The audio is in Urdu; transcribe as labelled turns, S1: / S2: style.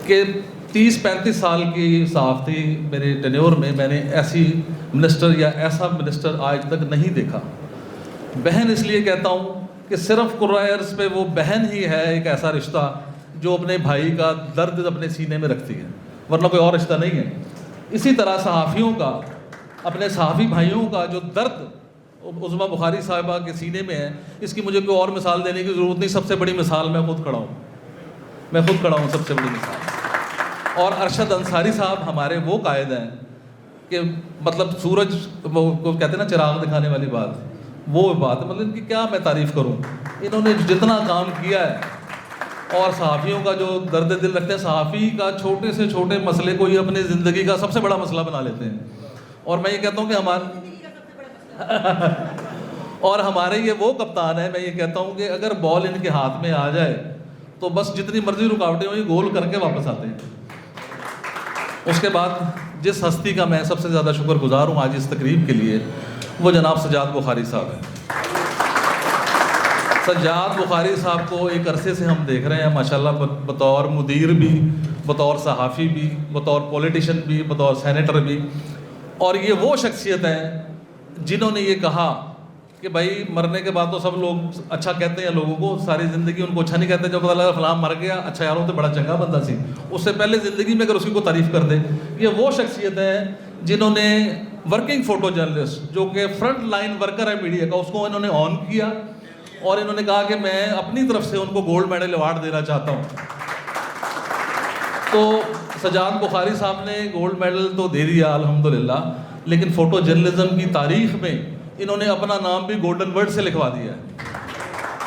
S1: کہ 30-35 سال کی صحافتی میرے ٹینیور میں میں نے ایسی منسٹر یا ایسا منسٹر آج تک نہیں دیکھا. بہن اس لیے کہتا ہوں کہ صرف قرۂ ارض پہ وہ بہن ہی ہے ایک ایسا رشتہ جو اپنے بھائی کا درد اپنے سینے میں رکھتی ہے، ورنہ کوئی اور رشتہ نہیں ہے. اسی طرح صحافیوں کا، اپنے صحافی بھائیوں کا جو درد عظمیٰ بخاری صاحبہ کے سینے میں ہے، اس کی مجھے کوئی اور مثال دینے کی ضرورت نہیں. سب سے بڑی مثال میں خود کھڑا ہوں، سب سے بڑی مثال. اور ارشد انصاری صاحب ہمارے وہ قائد ہیں کہ مطلب سورج وہ کہتے ہیں نا چراغ دکھانے والی بات، وہ بات مطلب ان کی کیا میں تعریف کروں. انہوں نے جتنا کام کیا ہے اور صحافیوں کا جو درد دل رکھتے ہیں، صحافی کا چھوٹے سے چھوٹے مسئلے کو یہ اپنی زندگی کا سب سے بڑا مسئلہ بنا لیتے ہیں. اور میں یہ کہتا ہوں کہ اور ہمارے یہ وہ کپتان ہیں، میں یہ کہتا ہوں کہ اگر بال ان کے ہاتھ میں آ جائے تو بس جتنی مرضی رکاوٹیں ہوئی گول کر کے واپس آتے ہیں. اس کے بعد جس ہستی کا میں سب سے زیادہ شکر گزار ہوں آج اس تقریب کے لیے، وہ جناب سجاد بخاری صاحب ہیں. سجاد بخاری صاحب کو ایک عرصے سے ہم دیکھ رہے ہیں ماشاءاللہ بطور مدیر بھی، بطور صحافی بھی، بطور پولیٹیشین بھی، بطور سینیٹر بھی. اور یہ وہ شخصیت ہیں جنہوں نے یہ کہا کہ بھائی مرنے کے بعد تو سب لوگ اچھا کہتے ہیں لوگوں کو، ساری زندگی ان کو اچھا نہیں کہتے. جب پتہ لگا فلاں مر گیا، اچھا یاروں تو بڑا چنگا بندہ سی، اس سے پہلے زندگی میں اگر اسی کو تعریف کر دے. یہ وہ شخصیت ہیں جنہوں نے ورکنگ فوٹو جرنلسٹ جو کہ فرنٹ لائن ورکر ہے میڈیا کا، اس کو انہوں نے آن کیا اور انہوں نے کہا کہ میں اپنی طرف سے ان کو گولڈ میڈل ایوارڈ دینا چاہتا ہوں. تو سجاد بخاری صاحب نے گولڈ میڈل تو دے دیا الحمدللہ، لیکن فوٹو جرنلزم کی تاریخ میں انہوں نے اپنا نام بھی گولڈن ورڈ سے لکھوا دیا ہے.